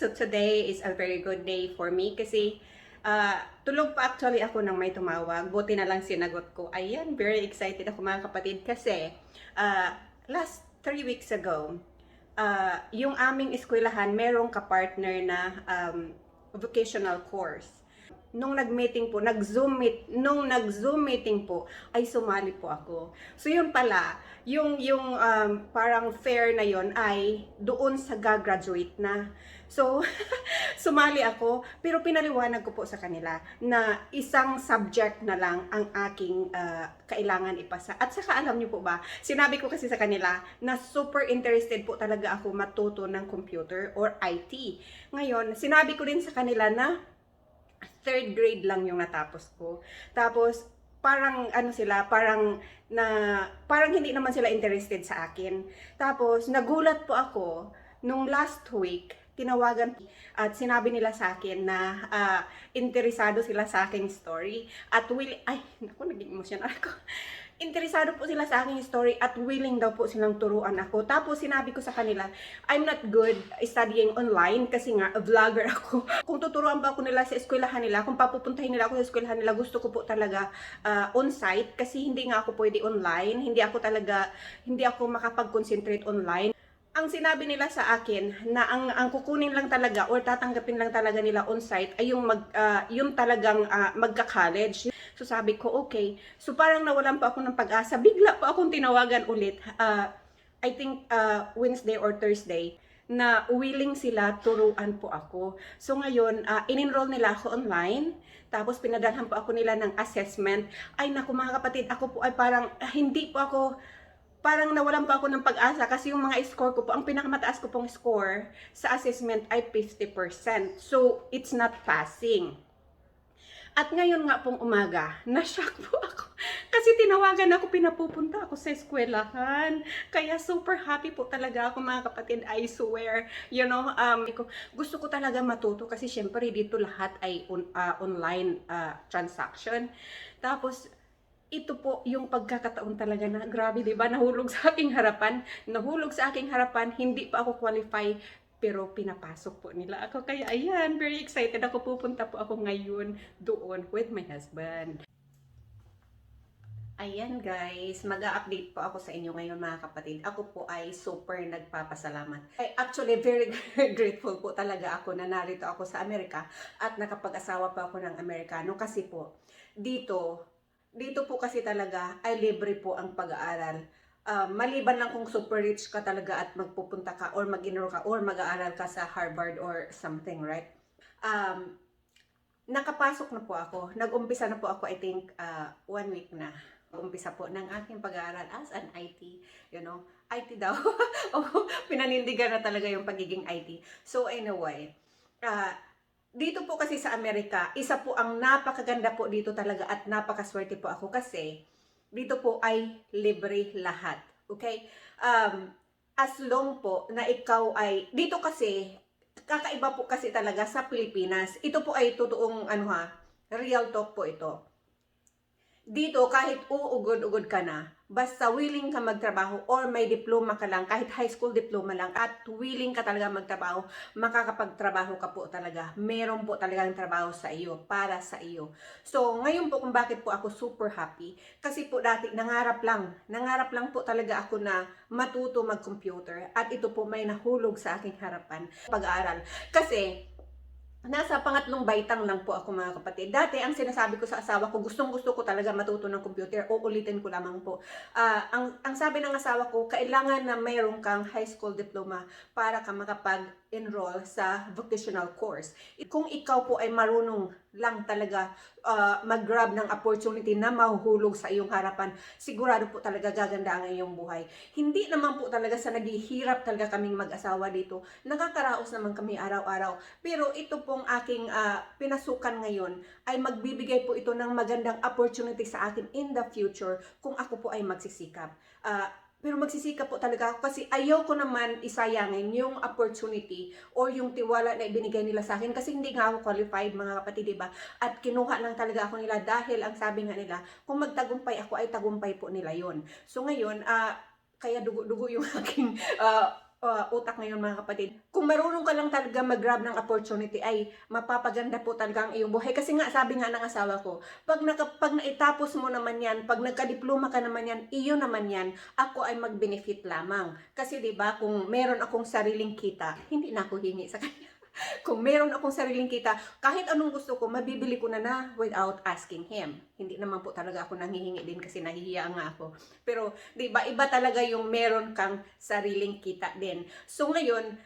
So today is a very good day for me kasi tulog pa actually ako nang may tumawag. Buti na lang sinagot ko. Ayan, very excited ako mga kapatid kasi last 3 weeks ago, yung aming eskwelahan merong kapartner na vocational course. Nung nag-meeting po, nung nag-Zoom meeting po, ay sumali po ako. So yun pala, yung parang fair na yon ay doon sa gagraduate na. So, sumali ako, pero pinaliwanag ko po sa kanila na isang subject na lang ang aking kailangan ipasa. At saka alam niyo po ba, sinabi ko kasi sa kanila na super interested po talaga ako matuto ng computer or IT. Ngayon, sinabi ko din sa kanila na 3rd grade lang yung natapos ko. Tapos, parang ano sila, parang hindi naman sila interested sa akin. Tapos, nagulat po ako nung last week, tinawagan at sinabi nila sa akin na interesado sila sa aking story at naku, naging emotional ako. Interesado po sila sa aking story at willing daw po silang turuan ako. Tapos sinabi ko sa kanila, I'm not good studying online kasi nga vlogger ako. Kung tuturuan ba ako nila sa eskwelahan nila, kung papupuntahin nila ako sa eskwelahan nila, gusto ko po talaga on-site kasi hindi nga ako pwede online, hindi ako makapag-concentrate online. Ang sinabi nila sa akin na ang kukunin lang talaga or tatanggapin lang talaga nila on-site ay yung talagang magka-college. So sabi ko, okay. So parang nawalan pa ako ng pag-asa. Bigla pa akong tinawagan ulit. I think Wednesday or Thursday na willing sila turuan po ako. So ngayon, in-enroll nila ako online. Tapos pinadalhan po ako nila ng assessment. Ay naku mga kapatid, ako po ay parang parang nawalan pa ako ng pag-asa kasi yung mga score ko po, ang pinakamataas ko pong score sa assessment ay 50%. So, it's not passing. At ngayon nga pong umaga, na-shock po ako. Kasi tinawagan ako, pinapupunta ako sa eskwelahan. Kaya super happy po talaga ako mga kapatid, I swear. You know, gusto ko talaga matuto kasi syempre dito lahat ay online transaction. Tapos, ito po yung pagkakataon talaga na grabe, 'di ba? Nahulog sa aking harapan, hindi pa ako qualify pero pinapasok po nila ako. Kaya ayan, very excited ako. Pupunta po ako ngayon doon with my husband. Ayan guys, mag-a-update po ako sa inyo ngayon mga kapatid. Ako po ay super nagpapasalamat. Actually, very grateful po talaga ako na narito ako sa Amerika at nakapag-asawa pa ako ng Amerikano kasi po dito po kasi talaga ay libre po ang pag-aaral. Maliban lang kung super rich ka talaga at magpupunta ka or mag-enroll ka or mag-aaral ka sa Harvard or something, right? Nakapasok na po ako. Nag-umpisa na po ako, I think, 1 week na. Umpisa po ng aking pag-aaral as an IT. You know, IT daw. Pinanindigan na talaga yung pagiging IT. So anyway, dito po kasi sa Amerika, isa po ang napakaganda po dito talaga at napakaswerte po ako kasi dito po ay libre lahat. Okay? As long po na ikaw ay, dito kasi, kakaiba po kasi talaga sa Pilipinas. Ito po ay totoong, real talk po ito. Dito, kahit uugod-ugod ka na, basta willing ka magtrabaho or may diploma ka lang, kahit high school diploma lang, at willing ka talaga magtrabaho, makakapagtrabaho ka po talaga. Meron po talagang trabaho sa iyo, para sa iyo. So, ngayon po kung bakit po ako super happy, kasi po dati nangarap lang po talaga ako na matuto mag-computer, at ito po may nahulog sa aking harapan, pag-aaral. Kasi, nasa pangatlong baitang lang po ako mga kapatid. Dati ang sinasabi ko sa asawa ko, gustong-gusto ko talaga matuto ng computer. Uulitin ko lamang po. Ang sabi ng asawa ko, kailangan na mayroon kang high school diploma para ka makapag-enroll sa vocational course. Kung ikaw po ay marunong lang talaga mag-grab ng opportunity na mahuhulog sa iyong harapan, sigurado po talaga gaganda ang iyong buhay. Hindi naman po talaga sa naghihirap talaga kaming mag-asawa dito. Nakakaraos naman kami araw-araw. Pero ito pong aking pinasukan ngayon ay magbibigay po ito ng magandang opportunity sa akin in the future kung ako po ay magsisikap. Pero magsisikap po talaga ako kasi ayaw ko naman isayangin yung opportunity or yung tiwala na ibinigay nila sa akin kasi hindi nga ako qualified mga kapatid, diba? At kinuha lang talaga ako nila dahil ang sabi nga nila, kung magtagumpay ako ay tagumpay po nila yon. So ngayon, kaya dugo-dugo yung aking utak ngayon mga kapatid. Kung marunong ka lang talaga mag-grab ng opportunity ay mapapaganda po talaga ang iyong buhay. Kasi nga sabi nga ng asawa ko, pag naitapos mo naman yan, pag nagkadiploma ka naman yan, iyo naman yan, ako ay mag-benefit lamang. Kasi 'di ba, kung meron akong sariling kita, hindi na ako hingi sa kanya. Kung meron akong sariling kita, kahit anong gusto ko, mabibili ko na without asking him. Hindi naman po talaga ako nanghihingi din kasi nahihiya nga ako. Pero, di ba, iba talaga yung meron kang sariling kita din. So, ngayon,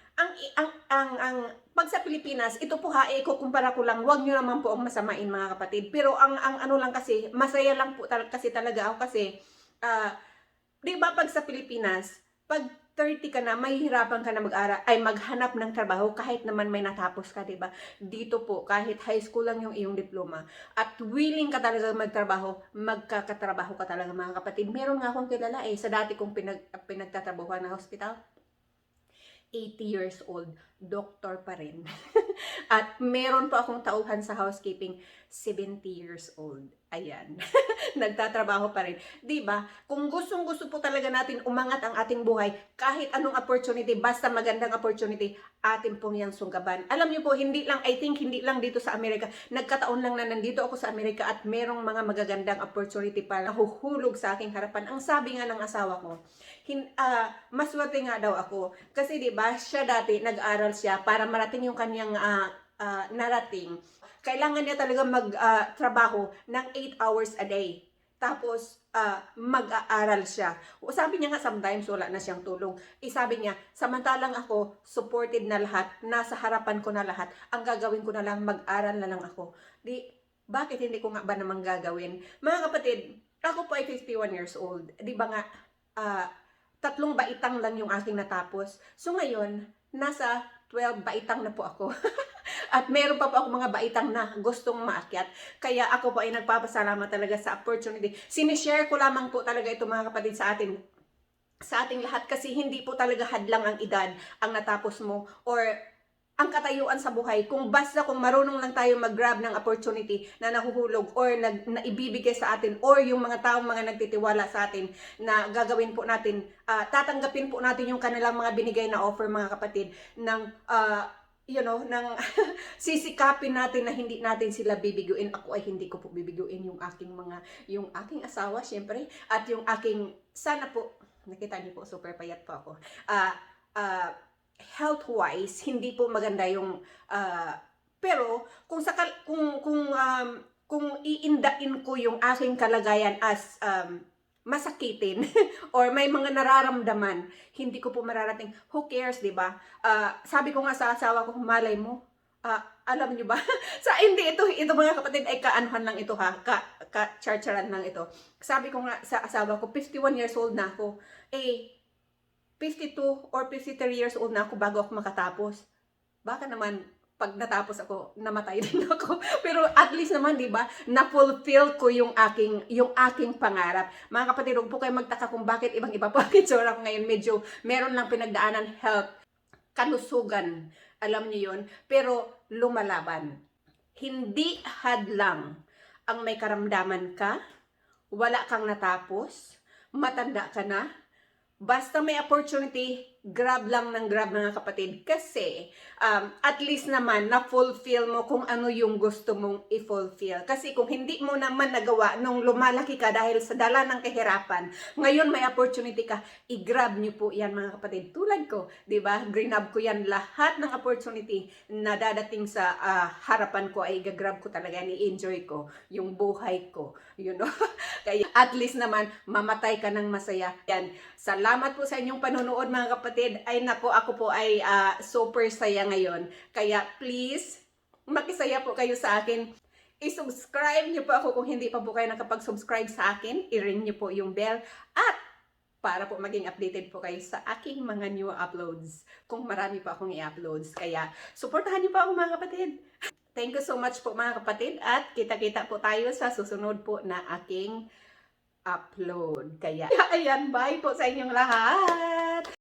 pag sa Pilipinas, ito po ha, ikukumpara ko lang, wag nyo naman po ang masamain mga kapatid. Pero, ang ano lang kasi, masaya lang po kasi talaga ako kasi, di ba, pag sa Pilipinas, pag 30 ka na, mahihirapan ka na maghanap ng trabaho kahit naman may natapos ka, 'di ba? Dito po, kahit high school lang yung iyong diploma at willing ka talaga magtrabaho, magkakatrabaho ka talaga mga kapatid. Meron nga akong kilala sa dati kong pinagtatrabahuan na hospital. 80 years old, doktor pa rin. At meron pa akong tauhan sa housekeeping, 70 years old. Ayan. Nagtatrabaho pa rin. 'Di ba? Kung gustong-gusto po talaga natin umangat ang ating buhay, kahit anong opportunity, basta magandang opportunity, atin pong yang sunggaban. Alam niyo po, I think hindi lang dito sa Amerika. Nagkataon lang na nandito ako sa Amerika at merong mga magagandang opportunity pa nahuhulog sa aking harapan. Ang sabi nga ng asawa ko, maswerte nga daw ako. Kasi 'di ba, siya dati nag-aral siya para marating yung kanyang narating. Kailangan niya talaga magtrabaho ng 8 hours a day. Tapos, mag-aaral siya. Sabi niya nga, sometimes wala na siyang tulong. Sabi niya, samantalang ako, supported na lahat, nasa harapan ko na lahat, ang gagawin ko na lang, mag-aral na lang ako. Bakit hindi ko nga ba naman gagawin? Mga kapatid, ako po ay 51 years old. Di ba nga, 3 baitang lang yung aking natapos. So ngayon, nasa 12 baitang na po ako. At meron pa po ako mga baitang na gustong maakyat. Kaya ako po ay nagpapasalamat talaga sa opportunity. Sinishare ko lamang po talaga ito mga kapatid sa ating lahat kasi hindi po talaga hadlang ang edad ang natapos mo or ang katayuan sa buhay. Kung marunong lang tayo mag-grab ng opportunity na nahuhulog or na ibibigay sa atin or yung mga taong mga nagtitiwala sa atin na gagawin po natin, tatanggapin po natin yung kanilang mga binigay na offer mga kapatid ng nang sisikapin natin na hindi natin sila bibiguin. Ako ay hindi ko po bibiguin yung aking asawa, syempre, at yung aking, sana po, nakita niyo po, super payat po ako. Health-wise, hindi po maganda yung, pero, kung iindain ko yung aking kalagayan as, masakitin or may mga nararamdaman, hindi ko po mararating. Who cares, 'di ba? Sabi ko nga sa asawa ko, malay mo. Alam niyo ba? Hindi ito mga kapatid ay kaanuhan lang ito ha. Charcharan lang ito. Sabi ko nga sa asawa ko, 51 years old na ako. 52 or 53 years old na ako bago ako makatapos. Baka naman pag natapos ako, namatay din ako. Pero at least naman, 'di ba, na-fulfill ko yung aking pangarap. Mga kapatid, huwag po kayo magtaka kung bakit ibang-iba po ang itsura ko ngayon. Medyo meron lang pinagdaanan, health, kalusugan. Alam niyo 'yun, pero lumalaban. Hindi hadlang ang may karamdaman ka, wala kang natapos, matanda ka na, basta may opportunity, grab lang ng grab mga kapatid. Kasi, at least naman, na-fulfill mo kung ano yung gusto mong i-fulfill. Kasi kung hindi mo naman nagawa nung lumalaki ka dahil sa dala ng kahirapan, ngayon may opportunity ka, i-grab nyo po yan mga kapatid. Tulad ko, di ba? Grab ko yan. Lahat ng opportunity na dadating sa harapan ko ay i-grab ko talaga. I-enjoy ko yung buhay ko. You know? Kaya at least naman, mamatay ka ng masaya. Yan. Salamat po sa inyong panonood mga kapatid. Ay nako, ako po ay super saya ngayon. Kaya please, makisaya po kayo sa akin. I-subscribe niyo po ako kung hindi pa po kayo nakapag-subscribe sa akin. I-ring niyo po yung bell. At para po maging updated po kayo sa aking mga new uploads. Kung marami pa akong i-uploads. Kaya supportahan niyo po ako mga kapatid. Thank you so much po mga kapatid. At kita-kita po tayo sa susunod po na aking upload. Kaya ayan, bye po sa inyong lahat.